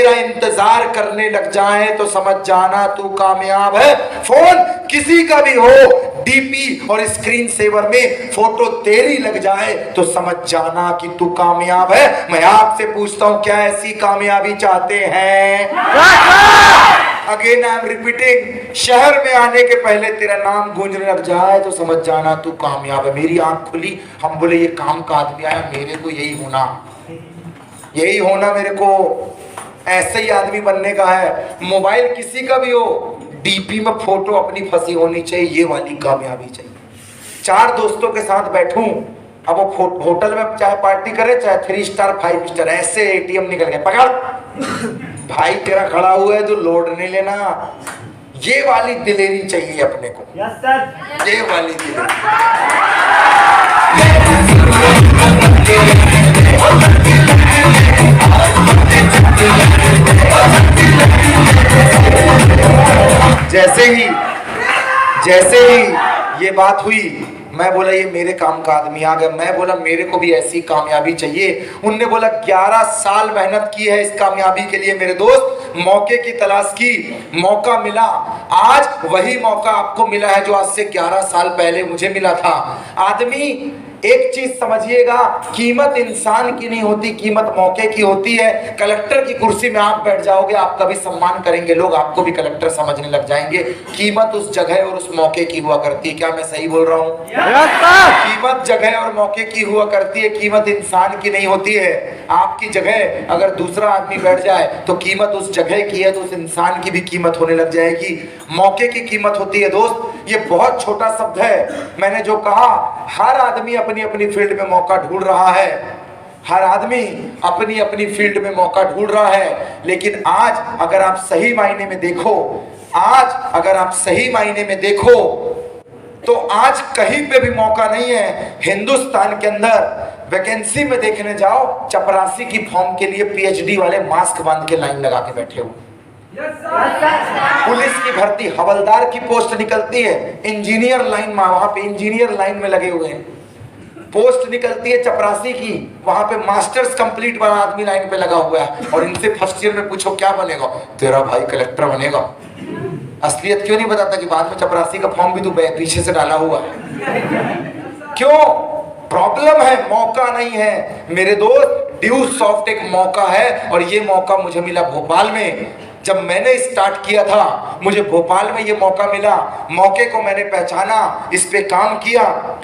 तेरा इंतजार करने लग जाए तो समझ जाना तू कामयाब है। फोन किसी का भी हो, डीपी और स्क्रीन सेवर में फोटो तेरी लग जाए तो समझ जाना कि तू कामयाब है। मैं आपसे पूछता हूं, क्या ऐसी कामयाबी चाहते हैं? अगेन आई एम रिपीटिंग, शहर में आने के पहले तेरा नाम गूंजने लग जाए तो समझ जाना तू कामयाब है। मेरी आंख खुली, हम बोले ये काम का आदमी आया, मेरे को यही होना मेरे को ऐसे ही आदमी बनने का है। मोबाइल किसी का भी हो, डीपी में फोटो अपनी फंसी होनी चाहिए, ये वाली कामयाबी चाहिए। 4 दोस्तों के साथ बैठूं, अब वो होटल में चाहे पार्टी करे चाहे 3 स्टार 5 स्टार, ऐसे एटीएम निकल गए, पकड़ भाई तेरा खड़ा हुआ है तो लोड नहीं लेना। ये वाली दिलेरी चाहिए अपने को। यस सर, ये वाली दिलेरी। जैसे ही ये बात हुई, मैं बोला ये मेरे काम का आदमी आ गया। मैं बोला मेरे को भी ऐसी कामयाबी चाहिए। उनने बोला 11 साल मेहनत की है इस कामयाबी के लिए मेरे दोस्त, मौके की तलाश की, मौका मिला। आज वही मौका आपको मिला है जो आज से 11 साल पहले मुझे मिला था। आदमी एक चीज समझिएगा, कीमत इंसान की नहीं होती, कीमत मौके की होती है। कलेक्टर की कुर्सी में आप बैठ जाओगे, आपका भी सम्मान करेंगे लोग, आपको भी कलेक्टर समझने लग जाएंगे। कीमत उस जगह और उस मौके की हुआ करती है। क्या मैं सही बोल रहा हूँ? कीमत जगह और मौके की हुआ करती है, कीमत इंसान की नहीं होती है। आपकी जगह अगर दूसरा आदमी बैठ जाए तो कीमत उस जगह की है, तो उस इंसान की भी कीमत होने लग जाएगी। मौके की कीमत होती है दोस्त। ये बहुत छोटा शब्द है, मैंने जो कहा, हर आदमी अपनी अपनी फील्ड में मौका ढूंढ रहा है। हर आदमी अपनी अपनी फील्ड में मौका ढूंढ रहा है। लेकिन आज अगर आप सही मायने में देखो, तो आज कहीं पे भी मौका नहीं है। हिंदुस्तान के अंदर वैकेंसी में देखने जाओ, चपरासी की फॉर्म के लिए पीएचडी वाले मास्क बांध के लाइन लगा के बैठे हुए। पुलिस की भर्ती, हवलदार की पोस्ट निकलती है, इंजीनियर लाइन में, वहां पे इंजीनियर लाइन में लगे हुए हैं। पोस्ट निकलती है चपरासी की, वहां पे मास्टर्स कंप्लीट वाला आदमी लाइन पे लगा हुआ है। और इनसे फर्स्ट ईयर में पूछो क्या बनेगा, तेरा भाई कलेक्टर बनेगा। असलियत क्यों नहीं बताता कि बाद में चपरासी का फॉर्म भी तो पीछे से डाला हुआ है। क्यों? प्रॉब्लम है, मौका नहीं है मेरे दोस्त। ड्यू सॉफ्ट एक मौका है, और ये मौका मुझे मिला भोपाल में। जब मैंने स्टार्ट किया था, मुझे भोपाल में ये मौका मिला। मौके को मैंने पहचाना, इस पे काम किया,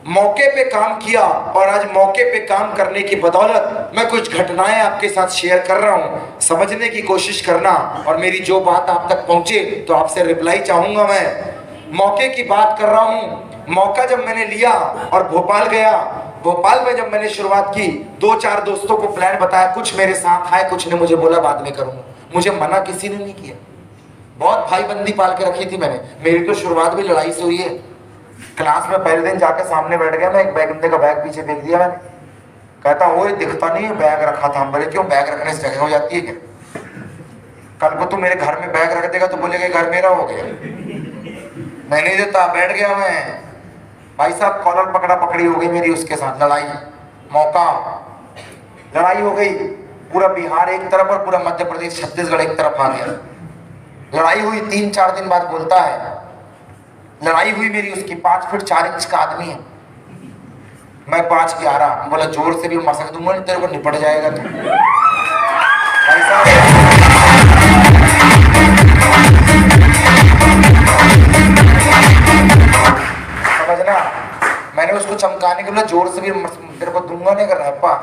मौके पे काम किया, और आज मौके पे काम करने की बदौलत मैं कुछ घटनाएं आपके साथ शेयर कर रहा हूं। समझने की कोशिश करना, और मेरी जो बात आप तक पहुंचे तो आपसे रिप्लाई चाहूंगा। मैं मौके की बात कर रहा हूं। मौका जब मैंने लिया और भोपाल गया, भोपाल में जब मैंने शुरुआत की, 2-4 दोस्तों को प्लान बताया, कुछ मेरे साथ आए, कुछ ने मुझे बोला बाद में करूंगा। मुझे मना किसी ने नहीं किया। बहुत भाईबंदी पाल के रखी थी मैंने। मेरी तो शुरुआत भी लड़ाई से हुई है। क्लास में पहले दिन जाके सामने बैठ गया मैं, एक बंदे का बैग पीछे फेंक दिया मैंने। कहता वो दिखता नहीं है, बैग रखा था। हम बोले क्यों, बैग रखने से जगह हो जाती है क्या? कल को तू मेरे घर में बैग रख देगा तो बोलेगा घर मेरा हो गया। मैं नहीं देता, बैठ गया मैं। भाई साहब कॉलर पकड़ा पकड़ी हो गई मेरी उसके साथ, लड़ाई, मौका, लड़ाई हो गई। पूरा बिहार एक तरफ और पूरा मध्य प्रदेश छत्तीसगढ़ एक तरफ आ गया। लड़ाई हुई, 3-4 दिन बाद बोलता है, लड़ाई हुई मेरी उसकी। 5 फीट 4 इंच का आदमी है, मैं 5'11", बोला जोर से भी मसक दूंगा नहीं तेरे को, निपट जाएगा तू। भाई साहब समझना, मैंने उसको चमकाने के लिए जोर से भी तेरे को दूंगा नहीं कर रहा।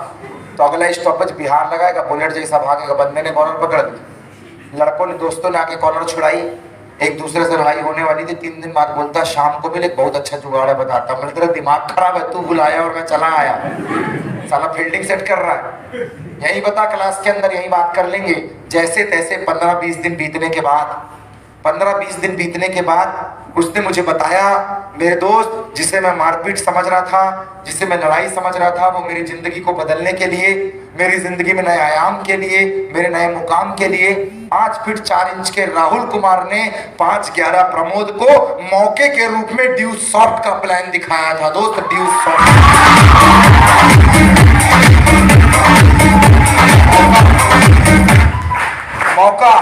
तो अगला स्टॉपेज बिहार लगाएगा, बुलेट जैसा भागेगा। बंदे ने कॉलर पकड़ दी, लड़कों ने, दोस्तों ने आके कॉलर छुड़ाई। एक दूसरे से लड़ाई होने वाली थी। 3 दिन बाद बोलता शाम को मिले, बहुत अच्छा जुगाड़ है बताता। मैंने, तेरा दिमाग खराब है, तू बुलाया और मैं चला आया। साला फील्डिंग सेट कर रहा है। यही बता, क्लास के अंदर यही बात कर लेंगे। जैसे तैसे 15-20 दिन बीतने के बाद उसने मुझे बताया, मेरे दोस्त, जिसे मैं मारपीट समझ रहा था, जिसे मैं लड़ाई समझ रहा था, वो मेरी जिंदगी को बदलने के लिए, मेरी जिंदगी में नए आयाम के लिए, मेरे नए मुकाम के लिए 5 फीट 4 इंच के राहुल कुमार ने 5'11" प्रमोद को मौके के रूप में ड्यू सॉफ्ट का प्लान दिखाया था दोस्त। ड्यू सॉफ्ट मौका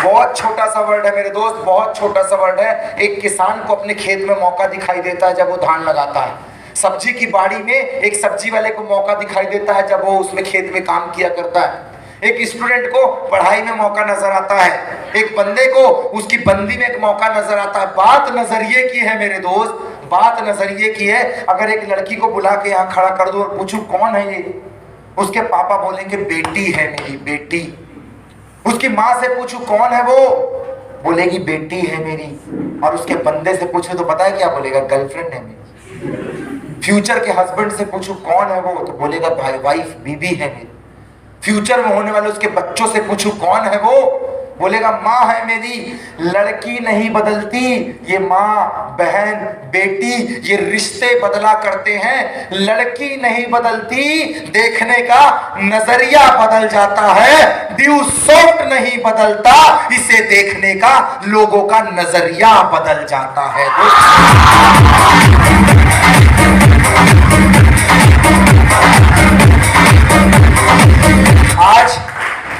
बहुत छोटा सा वर्ड है मेरे दोस्त, बहुत छोटा सा वर्ड है। एक किसान को अपने खेत में मौका दिखाई देता है जब वो धान लगाता है। सब्जी की बाड़ी में एक सब्जी वाले को मौका दिखाई देता है जब वो उसमें खेत में काम किया करता है। एक स्टूडेंट को पढ़ाई में मौका नजर आता है, एक बंदे को उसकी बंदी में एक मौका नजर आता है। बात नजरिए की है मेरे दोस्त, बात नजरिए की है। अगर एक लड़की को बुला के यहाँ खड़ा कर दो और पूछूं कौन है ये, उसके पापा बोलेंगे बेटी है मेरी, बेटी। उसकी माँ से पूछूं कौन है वो, बोलेगी बेटी है मेरी। और उसके बंदे से पूछूं तो पता है क्या बोलेगा, गर्लफ्रेंड है मेरी। फ्यूचर के हस्बैंड से पूछूं कौन है वो, तो बोलेगा भाई वाइफ, बीबी है मेरी। फ्यूचर में होने वाले उसके बच्चों से पूछूं कौन है वो, बोलेगा माँ है मेरी। लड़की नहीं बदलती, ये माँ, बहन, बेटी, ये रिश्ते बदला करते हैं। लड़की नहीं बदलती, देखने का नजरिया बदल जाता है। ड्यू सॉफ्ट नहीं बदलता, इसे देखने का लोगों का नजरिया बदल जाता है।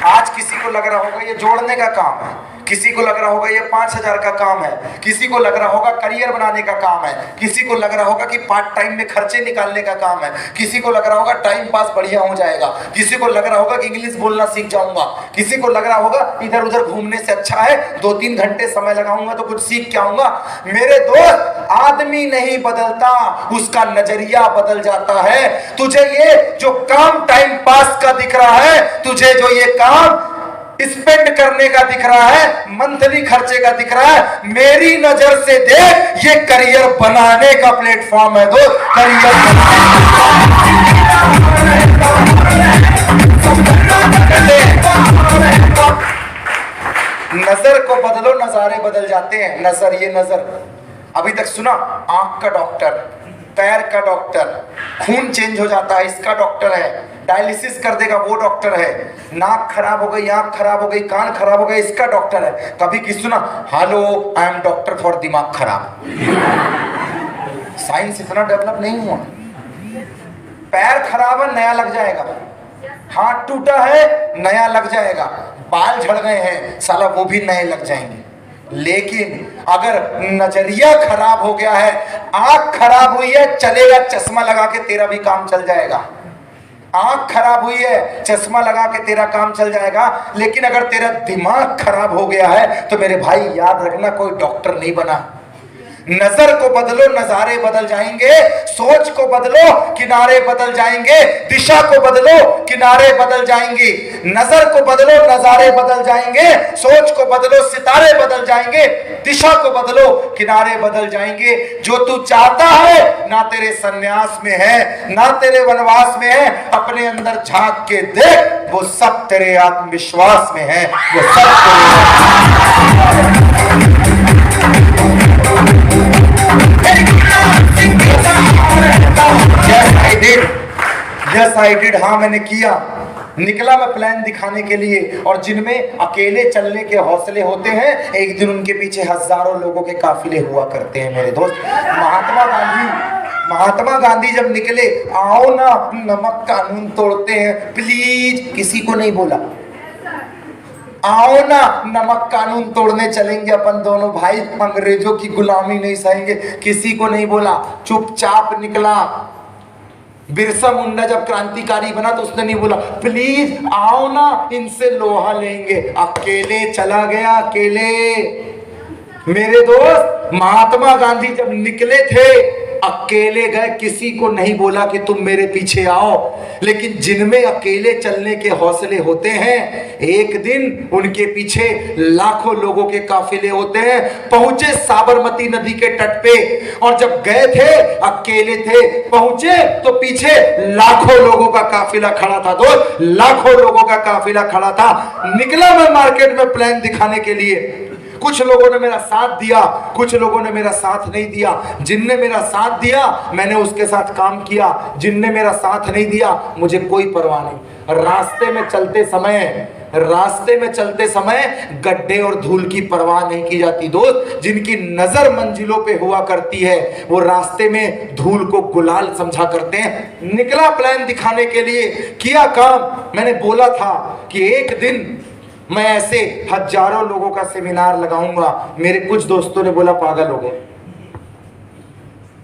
आज किसी को लग रहा होगा ये जोड़ने का काम है, किसी को लग रहा होगा ये 5000 का काम है, किसी को लग रहा होगा करियर बनाने का काम है, किसी को लग रहा होगा कि पार्ट टाइम में खर्चे निकालने का काम है, किसी को लग रहा होगा टाइम पास बढ़िया हो जाएगा, किसी को लग रहा होगा कि इंग्लिश बोलना सीख जाऊंगा, किसी को लग रहा होगा इधर उधर घूमने से अच्छा है 2-3 घंटे समय लगाऊंगा तो कुछ सीख के आऊंगा। मेरे दोस्त, आदमी नहीं बदलता, उसका नजरिया बदल जाता है। तुझे ये जो काम टाइम पास का दिख रहा है, तुझे जो ये काम स्पेंड करने का दिख रहा है, मंथली खर्चे का दिख रहा है, मेरी नजर से देख, ये करियर बनाने का प्लेटफॉर्म है। दो करियर नजर को बदलो, नजारे बदल जाते हैं। नजर, ये नजर अभी तक सुना, आंख का डॉक्टर, पैर का डॉक्टर, खून चेंज हो जाता है इसका डॉक्टर है, डायलिसिस कर देगा वो डॉक्टर है, नाक खराब हो गई, आंख खराब हो गई, कान खराब हो गए, इसका डॉक्टर है। कभी किसी सुना, hello I am doctor for दिमाग खराब। साइंस इतना डेवलप नहीं हुआ। पैर खराब है, नया लग जाएगा। हाथ टूटा है, नया लग जाएगा। बाल झड़ गए हैं, साला वो भी नए लग जाएंगे। लेकिन अगर नजरिया खराब हो गया है, आंख खराब हुई है, चलेगा चश्मा लगा के तेरा भी काम चल जाएगा। आंख खराब हुई है, चश्मा लगा के तेरा काम चल जाएगा। लेकिन अगर तेरा दिमाग खराब हो गया है तो मेरे भाई याद रखना, कोई डॉक्टर नहीं बना। नजर को बदलो, नजारे बदल जाएंगे। सोच को बदलो, किनारे बदल जाएंगे। दिशा को बदलो, किनारे बदल जाएंगे। नजर को बदलो, नजारे बदल जाएंगे। सोच को बदलो, सितारे बदल जाएंगे। दिशा को बदलो, किनारे बदल जाएंगे। जो तू चाहता है ना तेरे सन्यास में है, ना तेरे वनवास में है, अपने अंदर झांक के देख, वो सब तेरे आत्मविश्वास में है। वो सब Yes, I did. हाँ मैंने किया। निकला मैं प्लान दिखाने के लिए, और जिनमें अकेले चलने के हौसले होते हैं, एक दिन उनके पीछे हजारों लोगों के काफिले हुआ करते हैं मेरे दोस्त। महात्मा गांधी जब निकले, आओ ना नमक कानून तोड़ते हैं, प्लीज, किसी को नहीं बोला आओ ना नमक कानून तोड़ने चलेंगे अपन दोनों भाई, अंग्रेजों की गुलामी नहीं सहेंगे, किसी को नहीं बोला, चुपचाप निकला। बिरसा मुंडा जब क्रांतिकारी बना तो उसने नहीं बोला प्लीज आओ ना इनसे लोहा लेंगे, अकेले चला गया, अकेले। मेरे दोस्त, महात्मा गांधी जब निकले थे अकेले गए, किसी को नहीं बोला कि तुम मेरे पीछे आओ। लेकिन जिनमें अकेले चलने के हौसले होते हैं, एक दिन उनके पीछे लाखों लोगों के काफिले होते हैं। पहुंचे साबरमती नदी के तट पे, और जब गए थे अकेले थे, पहुंचे तो पीछे लाखों लोगों का काफिला खड़ा था। दोस्त, लाखों लोगों का काफिला खड़ा था। निकला मैं मार्केट में प्लान दिखाने के लिए। कुछ लोगों ने मेरा साथ दिया, कुछ लोगों ने मेरा साथ नहीं दिया। जिनने मेरा साथ दिया मैंने उसके साथ काम किया, जिनने मेरा साथ नहीं दिया मुझे कोई परवाह नहीं। रास्ते में चलते समय गड्ढे और धूल की परवाह नहीं की जाती। दोस्त, जिनकी नजर मंजिलों पे हुआ करती है वो रास्ते में धूल को गुलाल समझा करते हैं। निकला प्लान दिखाने के लिए, किया काम। मैंने बोला था कि एक दिन मैं ऐसे हजारों लोगों का सेमिनार लगाऊंगा। मेरे कुछ दोस्तों ने बोला पागल हो गए।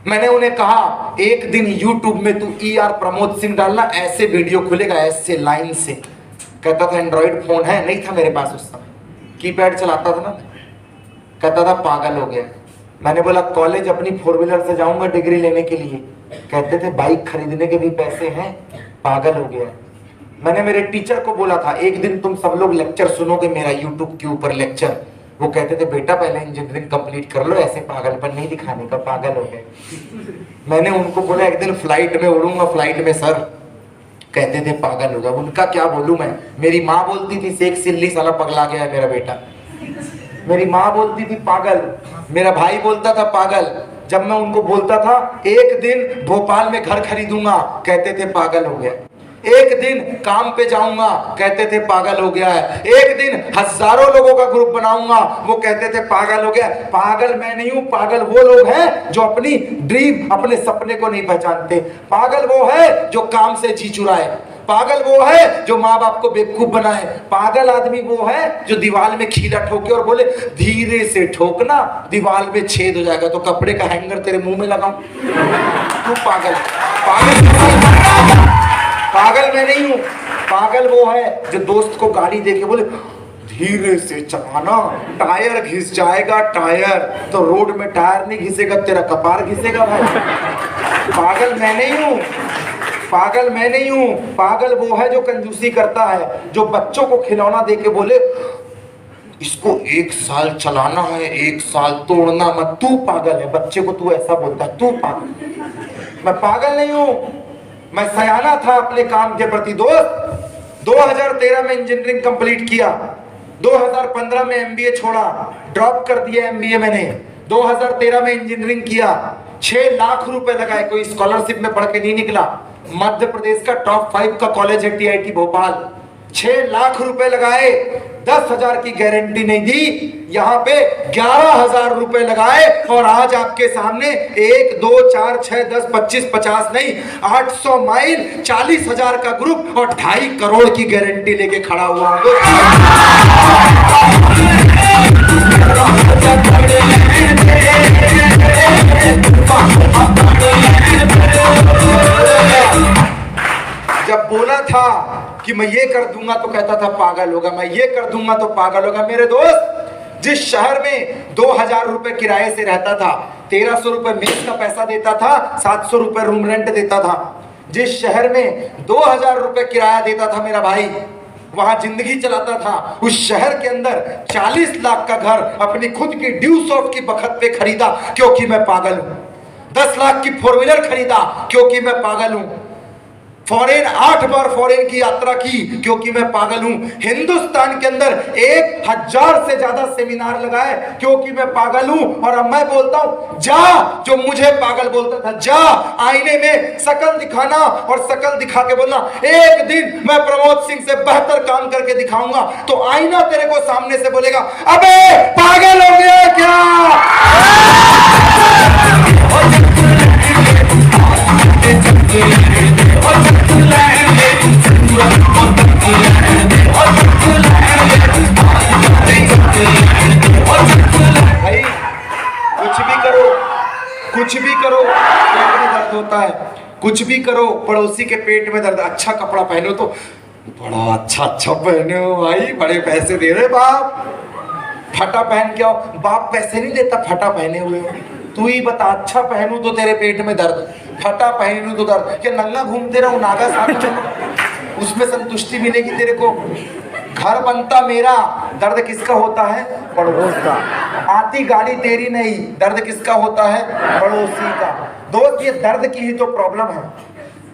मैंने उन्हें कहा एक दिन YouTube में तू ER प्रमोद सिंह डालना, ऐसे वीडियो खुलेगा ऐसे लाइन से। कहता था एंड्रॉइड फोन है, नहीं था मेरे पास उस समय, कीपैड चलाता था ना। कहता था पागल हो गया। मैंने बोला कॉलेज अपनी 4 व्हीलर से जाऊंगा डिग्री लेने के लिए। कहते थे बाइक खरीदने के भी पैसे हैं, पागल हो गया। मैंने मेरे टीचर को बोला था एक दिन तुम सब लोग लेक्चर सुनोगे मेरा YouTube के ऊपर लेक्चर। वो कहते थे बेटा पहले इंजीनियरिंग कंप्लीट कर लो, ऐसे पागलपन नहीं दिखाने का, पागल हो गए। मैंने उनको बोला एक दिन फ्लाइट में उड़ूंगा, फ्लाइट में सर। कहते थे पागल हो गया। उनका क्या बोलूं मैं। मेरी माँ बोलती थी शेख सिल्ली साला पगला गया है मेरा बेटा। मेरी माँ बोलती थी पागल, मेरा भाई बोलता था पागल। जब मैं उनको बोलता था एक दिन भोपाल में घर खरीदूंगा, कहते थे पागल हो गया। एक दिन काम पे जाऊंगा, कहते थे पागल हो गया है। एक दिन हजारों लोगों का ग्रुप बनाऊंगा, वो कहते थे पागल हो गया। पागल मैं नहीं हूं, पागल वो लोग हैं जो अपनी ड्रीम, अपने सपने को नहीं पहचानते। पागल वो है जो काम से जी चुराए। पागल वो है जो माँ बाप को बेवकूफ बनाए। पागल आदमी वो है जो दीवार में खीला ठोके और बोले धीरे से ठोकना, दीवार में छेद हो जाएगा तो कपड़े का हैंगर तेरे मुंह में लगाऊं। तू पागल। पागल मैं नहीं हूं। पागल वो है जो दोस्त को गाड़ी देके बोले धीरे से चलाना, टायर घिस जाएगा, टायर तो रोड में टायर नहीं घिसेगा, तेरा कपार घिसेगा भाई। पागल मैं नहीं हूं। पागल मैं नहीं हूं। पागल वो है जो कंजूसी करता है, जो बच्चों को खिलौना देके बोले इसको 1 साल चलाना है, 1 साल तोड़ना मत। तू पागल है। बच्चे को तू ऐसा बोलता है, तू पागल। मैं पागल नहीं हूं, मैं सयाना था अपने काम के प्रति। दोस्त 2013 में इंजीनियरिंग कंप्लीट किया, 2015 में MBA छोड़ा, ड्रॉप कर दिया MBA मैंने। 2013 में इंजीनियरिंग किया, 6 लाख रुपए लगाए, कोई स्कॉलरशिप में पढ़ के नहीं निकला। मध्य प्रदेश का टॉप 5 का कॉलेज है TIT भोपाल। 6 लाख रुपए लगाए, 10,000 की गारंटी नहीं दी, यहाँ पे 11,000 रुपए लगाए और आज आपके सामने 1 2 4 6 10 25 50 नहीं 800 माइल 40,000 का ग्रुप और 2.5 करोड़ की गारंटी लेके खड़ा हुआ हूँ। जब बोला था कि मैं ये कर दूंगा तो कहता था पागल होगा, मैं ये कर दूंगा तो पागल होगा। मेरे दोस्त जिस शहर में 2,000 रुपए किराए से रहता था, 1,300 रुपए मेस का पैसा देता था, 700 रुपए रूम रेंट देता था, जिस शहर में 2,000 रुपए किराया देता था मेरा भाई, वहां जिंदगी चलाता था, उस शहर के अंदर 40 लाख का घर अपनी खुद की ड्यू सॉफ्ट की बखत पे खरीदा क्योंकि मैं पागल हूं। 10 लाख की 4 व्हीलर खरीदा क्योंकि मैं पागल हूं। फॉरेन 8 बार फॉरेन की यात्रा की क्योंकि मैं पागल हूं। हिंदुस्तान के अंदर 1,000 से ज्यादा सेमिनार लगाए क्योंकि मैं पागल हूं। और अब मैं बोलता हूं जा, जो मुझे पागल बोलता था, जा आईने में शकल दिखाना और शकल दिखा के बोलना एक दिन मैं प्रमोद सिंह से बेहतर काम करके दिखाऊंगा। तो आईना तेरे को सामने से बोलेगा अबे पागल हो गया क्या। भाई कुछ भी करो, कुछ भी करो पेट में दर्द होता है, कुछ भी करो पड़ोसी के पेट में दर्द। अच्छा कपड़ा पहनो तो बड़ा अच्छा पहने हो भाई, बड़े पैसे दे रहे बाप। फटा पहन के आओ, बाप पैसे नहीं देता फटा पहने हुए हो। तू ही बता, अच्छा पहनू तो तेरे पेट में दर्द, फटा पहनू तो दर्द। क्या नंगा घूमते रहो नागा साथ में, उसमें संतुष्टि मिलेगी तेरे को। घर बनता मेरा, दर्द किसका होता है, पड़ोस का। आती गाड़ी तेरी नहीं, दर्द किसका होता है, पड़ोसी का। दोस्त ये दर्द की ही तो प्रॉब्लम है,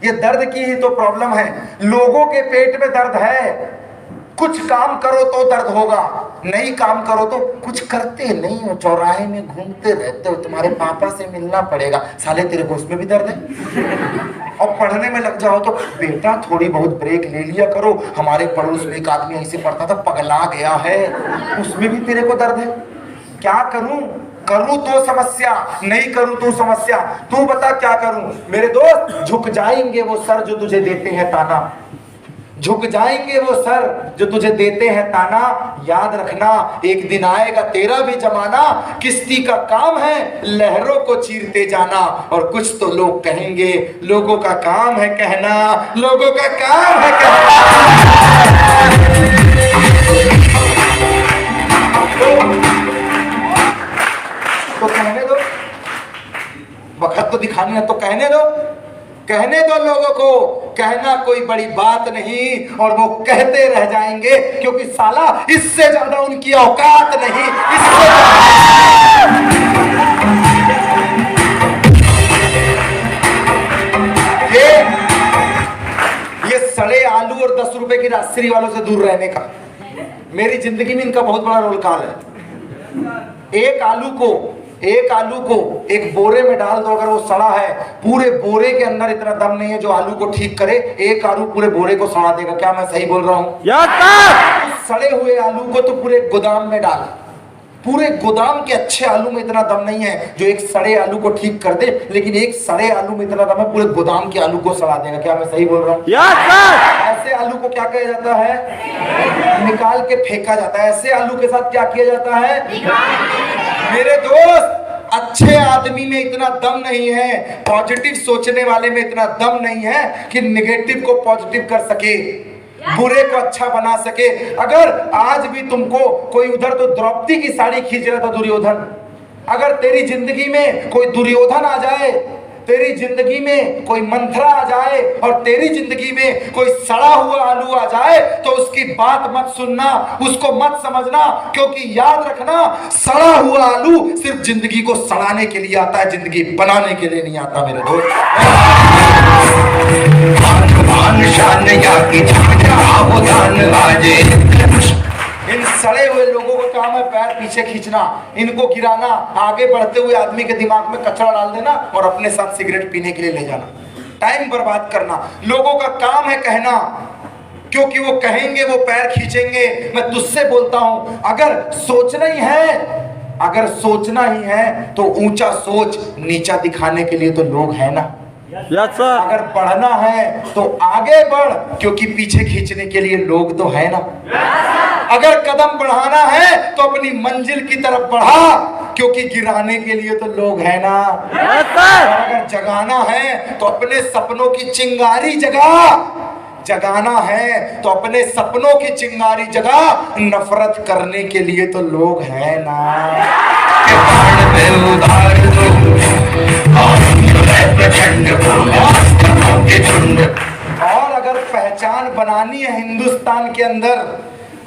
ये दर्द की ही तो प्रॉब्लम है। लोगों के पेट में दर्द है। कुछ काम करो तो दर्द होगा, नहीं काम करो तो कुछ करते नहीं हो, चौराहे में घूमते रहते हो, तुम्हारे पापा से मिलना पड़ेगा, साले तेरे को उसमें भी दर्द है। और पढ़ने में लग जाओ तो बेटा थोड़ी बहुत ब्रेक ले लिया करो। हमारे पड़ोस में एक आदमी ऐसे पढ़ता था, पगला गया है, उसमें भी तेरे को दर्द है। क्या करूं, करूं तो समस्या, नहीं करूं तो समस्या। तू बता क्या करूं। मेरे दोस्त झुक जाएंगे वो सर जो तुझे देते हैं ताना, झुक जाएंगे वो सर जो तुझे देते हैं ताना। याद रखना एक दिन आएगा तेरा भी जमाना, किश्ती का काम है लहरों को चीरते जाना। और कुछ तो लोग कहेंगे, लोगों का काम है कहना, लोगों का काम है कहना। तो कहने दो, वक्त तो दिखानी है तो कहने दो लोगों को, कहना कोई बड़ी बात नहीं। और वो कहते रह जाएंगे क्योंकि साला इससे ज्यादा उनकी औकात नहीं। ये सड़े आलू और 10 रुपए की राजश्री वालों से दूर रहने का मेरी जिंदगी में इनका बहुत बड़ा रोल काल है। एक आलू को एक बोरे में डाल दो, अगर वो सड़ा है, पूरे बोरे के अंदर इतना दम नहीं है जो आलू को ठीक करे। एक आलू पूरे बोरे को सड़ा देगा। क्या मैं सही बोल रहा हूं? सड़े हुए आलू को तो पूरे गोदाम में डाल, पूरे गोदाम के अच्छे आलू में इतना दम नहीं है जो एक सड़े आलू को ठीक कर दे, लेकिन एक सड़े आलू में इतना दम है पूरे गोदाम के आलू को सड़ा देगा। क्या मैं सही बोल रहा हूं? ऐसे आलू को क्या कहा जाता है? निकाल के फेंका जाता है। ऐसे आलू के साथ क्या किया जाता है? मेरे दोस्त, अच्छे आदमी में इतना दम नहीं है, पॉजिटिव सोचने वाले में इतना दम नहीं है कि नेगेटिव को पॉजिटिव कर सके, बुरे को अच्छा बना सके। अगर आज भी तुमको कोई उधर तो द्रौपदी की साड़ी खींच रहा था दुर्योधन, अगर तेरी जिंदगी में कोई दुर्योधन आ जाए, तेरी जिंदगी में कोई मंथरा आ जाए और तेरी जिंदगी में कोई सड़ा हुआ आलू आ जाए, तो उसकी बात मत सुनना, उसको मत समझना, क्योंकि याद रखना सड़ा हुआ आलू सिर्फ जिंदगी को सड़ाने के लिए आता है, जिंदगी बनाने के लिए नहीं आता मेरे दोस्त। इन सड़े हुए लोगों का काम है पैर पीछे खींचना, इनको गिराना, आगे बढ़ते हुए आदमी के दिमाग में कचरा डाल देना और अपने साथ सिगरेट पीने के लिए ले जाना, टाइम बर्बाद करना। लोगों का काम है कहना, क्योंकि वो कहेंगे, वो पैर खींचेंगे। मैं तुझसे बोलता हूं, अगर सोचना ही है तो ऊंचा सोच, नीचा दिखाने के लिए तो लोग हैं ना। अगर बढ़ना है तो आगे बढ़, क्योंकि पीछे खींचने के लिए लोग तो है ना। अगर कदम बढ़ाना है तो अपनी मंजिल की तरफ बढ़ा, क्योंकि गिराने के लिए तो लोग है ना। अगर जगाना है तो अपने सपनों की चिंगारी जगाना है तो अपने सपनों की चिंगारी जगा, नफरत करने के लिए तो लोग है ना। और अगर पहचान बनानी है हिंदुस्तान के अंदर,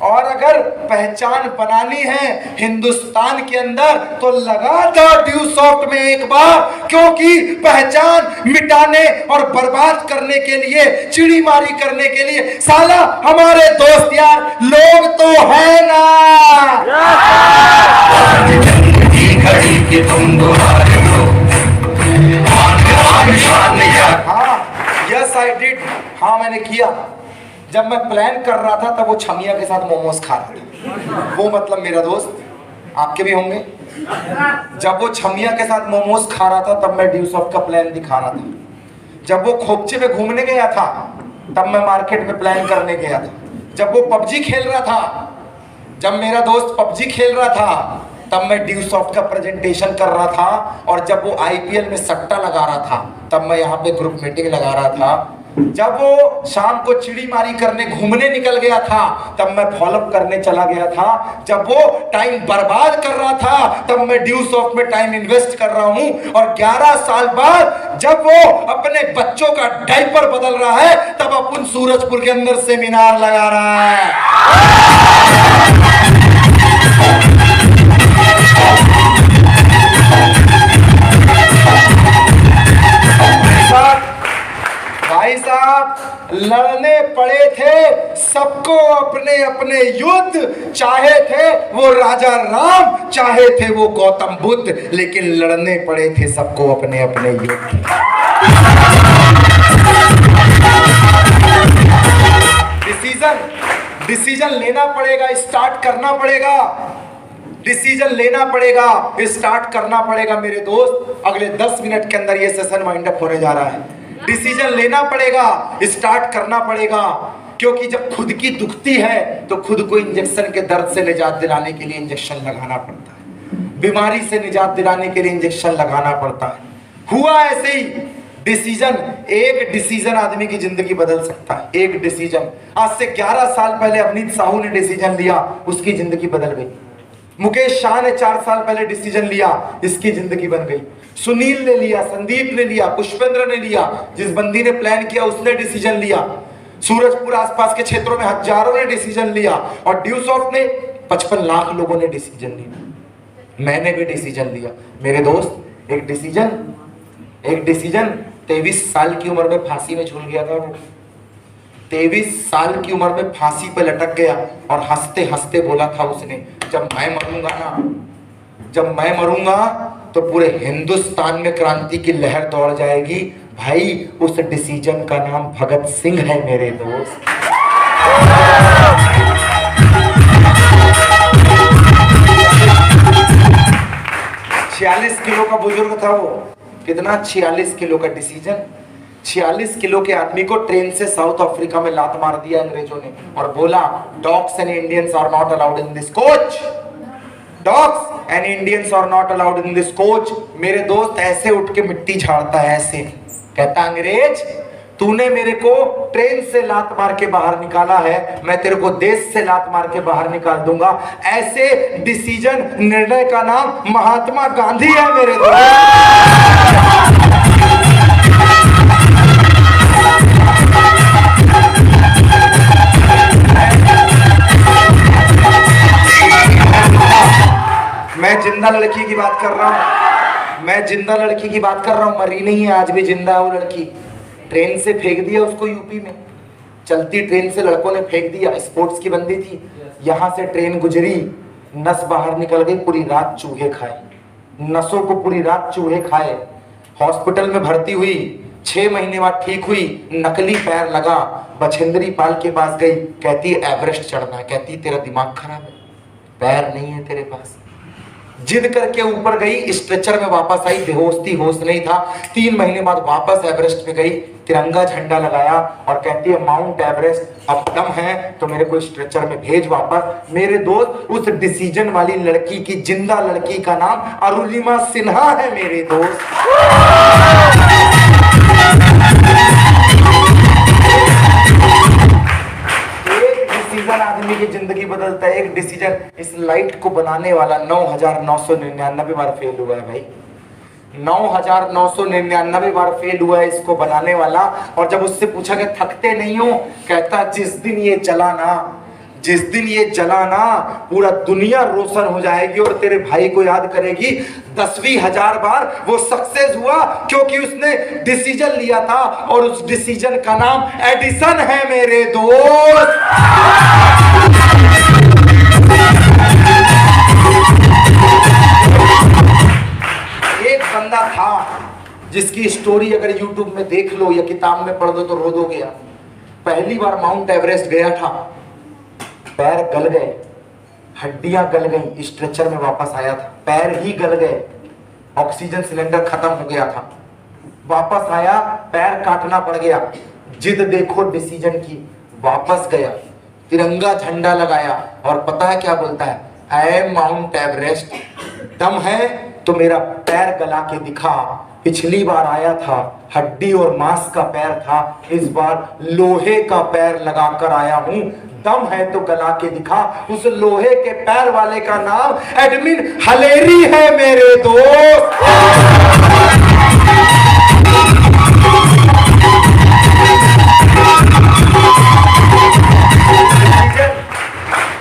और अगर पहचान बनानी है हिंदुस्तान के अंदर, तो लगा दो ड्यू सॉफ्ट में एक बार, क्योंकि पहचान मिटाने और बर्बाद करने के लिए, चिड़ीमारी करने के लिए साला हमारे दोस्त यार लोग तो है ना। हाँ, यस आई डिड, हाँ मैंने किया। जब मैं प्लान कर रहा था तब वो छमिया के साथ मोमोज खा रहा था। वो मतलब मेरा दोस्त, आपके भी होंगे। जब वो छमिया के साथ मोमोज खा रहा था तब मैं ड्यू सॉफ्ट का प्लान दिखा रहा था। जब वो खोपचे में घूमने गया था तब मैं मार्केट में प्लान करने गया था। जब वो पबजी खेल रहा था, जब मेरा दोस्त पबजी खेल रहा था, तब मैं ड्यू सॉफ्ट का प्रेजेंटेशन कर रहा था। और जब वो आईपीएल में सट्टा लगा रहा था तब मैं यहाँ पे ग्रुप मीटिंग लगा रहा था। जब वो शाम को चिड़ीमारी करने घूमने निकल गया था तब मैं फॉलोअप करने चला गया था। जब वो टाइम बर्बाद कर रहा था तब मैं ड्यू सॉफ्ट में टाइम इन्वेस्ट कर रहा हूं। और 11 साल बाद जब वो अपने बच्चों का डायपर बदल रहा है तब अपन सूरजपुर के अंदर सेमिनार लगा रहा है। भाई साहब लड़ने पड़े थे सबको अपने अपने युद्ध, चाहे थे वो राजा राम, चाहे थे वो गौतम बुद्ध, लेकिन लड़ने पड़े थे सबको अपने अपने युद्ध। डिसीजन लेना पड़ेगा, स्टार्ट करना पड़ेगा। डिसीजन लेना पड़ेगा, स्टार्ट करना पड़ेगा मेरे दोस्त। अगले 10 मिनट के अंदर ये सेशन वाइंड अप होने जा रहा है। डिसीजन लेना पड़ेगा, स्टार्ट करना पड़ेगा, क्योंकि जब खुद की दुखती है तो खुद को इंजेक्शन के दर्द से निजात दिलाने के लिए इंजेक्शन लगाना पड़ता है, बीमारी से निजात दिलाने के लिए इंजेक्शन लगाना पड़ता है। हुआ ऐसे ही डिसीजन, एक डिसीजन आदमी की जिंदगी बदल सकता है। एक डिसीजन, आज से 11 साल पहले अवनीत साहू ने डिसीजन लिया, उसकी जिंदगी बदल गई। मुकेश शाह ने 4 साल पहले डिसीजन लिया, इसकी जिंदगी बन गई। सुनील ने लिया, संदीप ने लिया, पुष्पेंद्र ने लिया, जिस बंदी ने प्लान किया उसने डिसीजन लिया, सूरजपुर आसपास के क्षेत्रों में हजारों ने डिसीजन लिया, और ड्यू सॉफ्ट ने 55 लाख लोगों ने डिसीजन लिया। मैंने भी डिसीजन लिया। मेरे दोस्त, एक डिसीजन 23 साल की उम्र में फांसी में झूल गया था वो। 23 साल की उम्र में फांसी पे लटक गया और हंसते हंसते बोला था उसने, जब मैं मरूंगा तो पूरे हिंदुस्तान में क्रांति की लहर दौड़ जाएगी। भाई, उस डिसीजन का नाम भगत सिंह है मेरे दोस्त। 46 किलो का बुजुर्ग था वो। कितना? 46 किलो का डिसीजन। 46 किलो के आदमी को ट्रेन से साउथ अफ्रीका में लात मार दिया अंग्रेजों ने और बोला, dogs and Indians are not allowed in this coach. Dogs and Indians are not allowed in this coach. मेरे दोस्त ऐसे उठ के मिट्टी झाड़ता है, ऐसे कहता, अंग्रेज तूने मेरे को ट्रेन से लात मार के बाहर निकाला है, मैं तेरे को देश से लात मार के बाहर निकाल दूंगा। ऐसे डिसीजन, निर्णय का नाम महात्मा गांधी है मेरे दोस्त। मैं जिंदा लड़की की बात कर रहा हूं, मरी नहीं है, आज भी जिंदा है वो लड़की। ट्रेन से फेंक दिया उसको यूपी में, चलती ट्रेन से लड़कों ने फेंक दिया। स्पोर्ट्स की बंदी थी, यहां से ट्रेन गुजरी, नस बाहर निकल गई, पूरी रात चूहे खाए, नसों को पूरी रात चूहे खाए। हॉस्पिटल में भर्ती हुई, 6 महीने बाद ठीक हुई, नकली पैर लगा, बछेंद्री पाल के पास गई, कहती एवरेस्ट चढ़ना है, कहती तेरा दिमाग खराब है, पैर नहीं है तेरे पास। जिद करके ऊपर गई, स्ट्रेचर में वापस आई, बेहोश थी, होश नहीं था। 3 महीने बाद वापस एवरेस्ट पे गई, तिरंगा झंडा लगाया और कहती है, माउंट एवरेस्ट अब दम है तो मेरे को स्ट्रेचर में भेज वापस। मेरे दोस्त, उस डिसीजन वाली लड़की की, जिंदा लड़की का नाम अरुणिमा सिन्हा है मेरे दोस्त। डिसीजन आदमी की जिंदगी बदलता है। एक डिसीजन, इस लाइट को बनाने वाला 9,999 बार फेल हुआ है भाई, 9,999 बार फेल हुआ है इसको बनाने वाला। और जब उससे पूछा कि थकते नहीं हो, कहता जिस दिन ये जला ना पूरा दुनिया रोशन हो जाएगी और तेरे भाई को याद करेगी। 10वीं हजार बार वो सक्सेस हुआ क्योंकि उसने डिसीजन लिया था, और उस डिसीजन का नाम एडिसन है मेरे दोस्त। एक बंदा था जिसकी स्टोरी अगर यूट्यूब में देख लो या किताब में पढ़ दो तो रो दोगे आप। पहली बार माउंट एवरेस्ट गया था, पैर गल गए, हड्डियां गल गई, स्ट्रेचर में वापस आया था, पैर ही गल गए, ऑक्सीजन सिलेंडर खत्म हो गया था, वापस आया, पैर काटना पड़ गया। जिद देखो डिसीजन की, वापस गया, तिरंगा झंडा लगाया और पता है क्या बोलता है, ऐ माउंट एवरेस्ट दम है तो मेरा पैर गला के दिखा। पिछली बार आया था हड्डी और मांस का पैर था, इस बार लोहे का पैर लगाकर आया हूं, दम है तो गला के दिखा। उस लोहे के पैर वाले का नाम एडमिन हलेरी है मेरे दोस्त।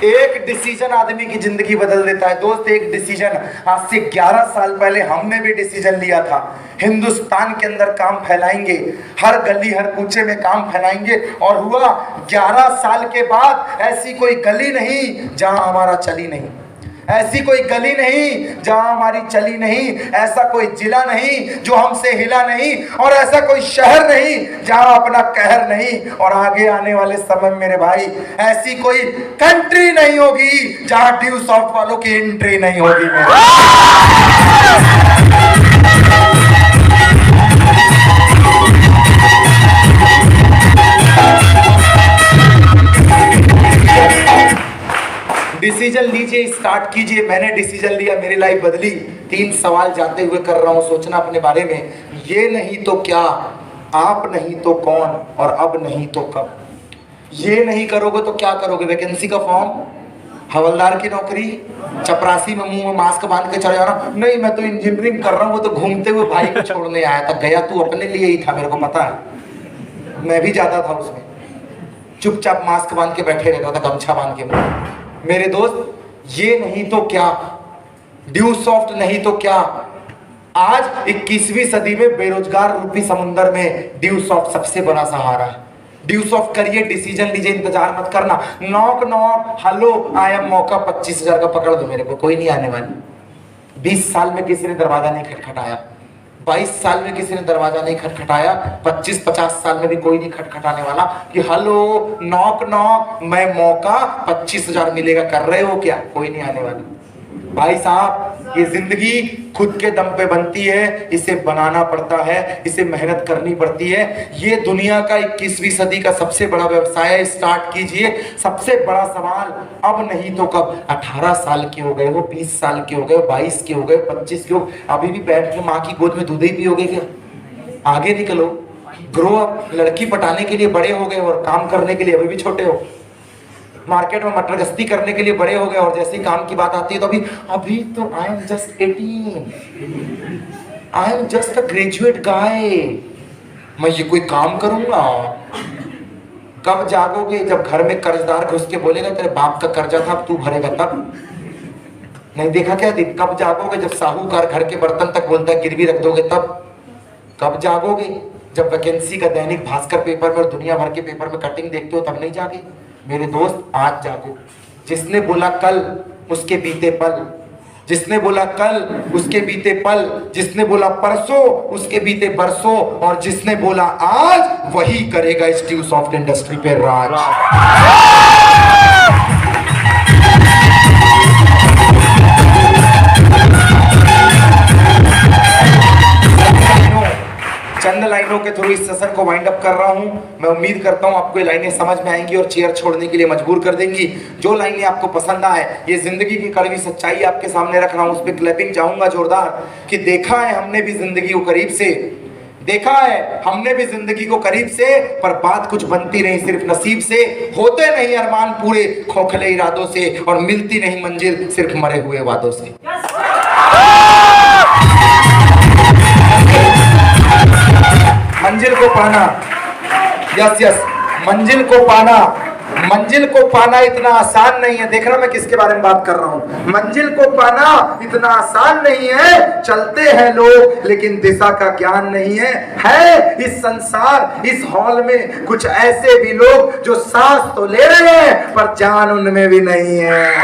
एक डिसीजन आदमी की जिंदगी बदल देता है दोस्त। एक डिसीजन, आज से 11 साल पहले हमने भी डिसीजन लिया था, हिंदुस्तान के अंदर काम फैलाएंगे, हर गली हर कूचे में काम फैलाएंगे। और हुआ 11 साल के बाद, ऐसी कोई गली नहीं जहां हमारा चली नहीं, ऐसी कोई गली नहीं जहां हमारी चली नहीं, ऐसा कोई जिला नहीं जो हमसे हिला नहीं, और ऐसा कोई शहर नहीं जहां अपना कहर नहीं। और आगे आने वाले समय में मेरे भाई, ऐसी कोई कंट्री नहीं होगी जहां ड्यू सॉफ्ट वालों की एंट्री नहीं होगी मेरे। डिसीजन लीजिए, स्टार्ट कीजिए। मैंने डिसीजन लिया, मेरी लाइफ बदली। 3 सवाल जाते हुए कर रहा हूं, सोचना अपने बारे में। ये नहीं तो क्या, आप नहीं तो कौन, और अब नहीं तो कब। ये नहीं करोगे तो क्या करोगे? वैकेंसी का फॉर्म, हवलदार की नौकरी, चपरासी में मुंह में मास्क बांध के चले जाना। नहीं मैं तो इंजीनियरिंग कर रहा हूँ, वो तो घूमते हुए भाई को छोड़ने आया था। गया तू अपने लिए ही था, मेरे को पता है, मैं भी जाता था उसमें। चुपचाप मास्क बांध के बैठे रहता था, गमछा बांध के मुंह। मेरे दोस्त, ये नहीं तो क्या, ड्यू सॉफ्ट नहीं तो क्या। आज 21वीं सदी में बेरोजगार रूपी समुद्र में ड्यू सॉफ्ट सबसे बड़ा सहारा है। ड्यू सॉफ्ट करिए, डिसीजन लीजिए, इंतजार मत करना। Knock knock, hello I am मौका, 25,000 का पकड़ दो मेरे को, कोई नहीं आने वाली। 20 साल में किसी ने दरवाजा नहीं खटखटाया, 22 साल में किसी ने दरवाजा नहीं खटखटाया, 25-50 साल में भी कोई नहीं खटखटाने वाला कि हेलो नॉक नॉक, मैं मौका 25,000 मिलेगा, कर रहे हो क्या? कोई नहीं आने वाला। भाई साहब, ये जिंदगी खुद के दम पे बनती है, इसे बनाना पड़ता है, इसे मेहनत करनी पड़ती है। ये दुनिया का 21वीं सदी का सबसे बड़ा व्यवसाय है, स्टार्ट कीजिए। सबसे बड़ा सवाल, अब नहीं तो कब। 18 साल के हो गए हो, 20 साल के हो गए, 22 के हो गए, 25 के हो, अभी भी बैठ के माँ की गोद में दूध ही पियोगे क्या? आगे निकलो, ग्रो अप। लड़की पटाने के लिए बड़े हो गए और काम करने के लिए अभी भी छोटे हो। मार्केट में मटर गश्ती करने के लिए बड़े हो गए और जैसे ही काम की बात आती है तो अभी तो I am just 18, I am just a graduate guy, मैं ये कोई काम करूंगा? कब जागोगे? जब घर में कर्जदार घुस के बोलेगा तेरे बाप का कर्जा था, अब तू भरेगा तब। नहीं देखा क्या दिन? कब जागोगे? जब साहूकार घर के बर्तन तक बोलता है गिरवी रख दोगे तब। कब जागोगे? जब वैकेंसी का दैनिक भास्कर पेपर में और दुनिया भर के पेपर में कटिंग देखते हो तब नहीं जागे? मेरे दोस्त, आज जागो। जिसने बोला कल, उसके बीते पल। जिसने बोला कल, उसके बीते पल। जिसने बोला परसों, उसके बीते बरसों। और जिसने बोला आज, वही करेगा इस ड्यू सॉफ्ट इंडस्ट्री पे राज। चंद लाइनों के थ्रू इस सेशन को वाइंड अप कर रहा हूं। मैं उम्मीद करता हूं आपको ये लाइनें समझ में आएंगी और चेयर छोड़ने के लिए मजबूर कर देंगी। जो लाइनें आपको पसंद आए, ये जिंदगी की कड़वी सच्चाई आपके सामने रख रहा हूं, उस पर क्लैपिंग चाहूंगा जोरदार। कि देखा है हमने भी जिंदगी को करीब से, देखा है हमने भी जिंदगी को करीब से, पर बात कुछ बनती नहीं सिर्फ नसीब से। होते नहीं अरमान पूरे खोखले इरादों से, और मिलती नहीं मंजिल सिर्फ मरे हुए वादों से। मंजिल को पाना, यस यस, मंजिल को पाना, मंजिल को पाना इतना आसान नहीं है। देख रहा मैं किसके बारे में बात कर रहा हूं? मंजिल को पाना इतना आसान नहीं है। चलते हैं लोग लेकिन दिशा का ज्ञान नहीं है इस संसार, इस हॉल में कुछ ऐसे भी लोग जो सांस तो ले रहे हैं पर जान उनमें भी नहीं है।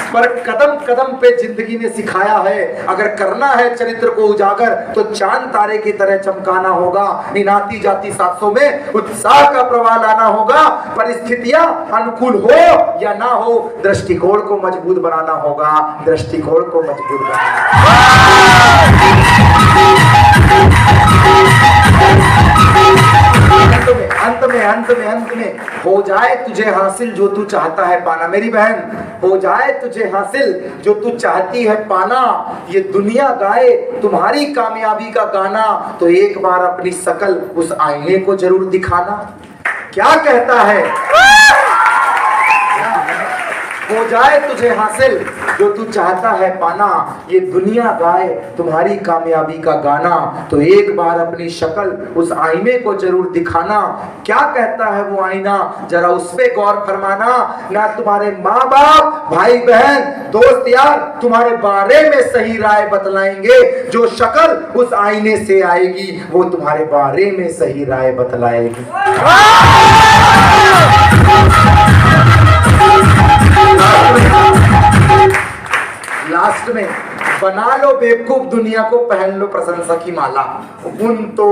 पर कदम कदम पे जिंदगी ने सिखाया है, अगर करना है चरित्र को उजागर तो चांद तारे की तरह चमकाना होगा। इन आती जाती सांसों में उत्साह का प्रवाह लाना होगा। परिस्थितियां अनुकूल हो या ना हो, दृष्टिकोण को मजबूत बनाना होगा, दृष्टिकोण को मजबूत बनाना। अंत में हो जाए तुझे हासिल जो तू चाहता है पाना। मेरी बहन, हो जाए तुझे हासिल जो तू चाहती है पाना। ये दुनिया गाए तुम्हारी कामयाबी का गाना, तो एक बार अपनी शकल उस आईने को जरूर दिखाना। क्या कहता है? हो जाए तुझे हासिल जो तू चाहता है पाना, ये दुनिया गाए तुम्हारी कामयाबी का गाना, तो एक बार अपनी शक्ल उस आईने को जरूर दिखाना। क्या कहता है वो आईना, जरा उस पे गौर फरमाना। ना तुम्हारे माँ बाप, भाई बहन, दोस्त यार तुम्हारे बारे में सही राय बतलाएंगे, जो शक्ल उस आईने से आएगी वो तुम्हारे बारे में सही राय बतलाएगी। लास्ट में बना लो बेवकूफ दुनिया को, पहन लो प्रशंसा की माला। उन तो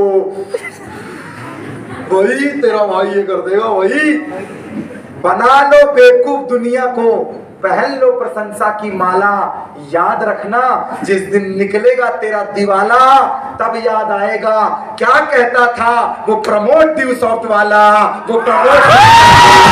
वही तेरा भाई ये कर देगा, वही। बना लो बेवकूफ दुनिया को, पहन लो प्रशंसा की माला। याद रखना जिस दिन निकलेगा तेरा दिवाला, तब याद आएगा क्या कहता था वो प्रमोद ड्यू सॉफ्ट वाला, वो प्रमोद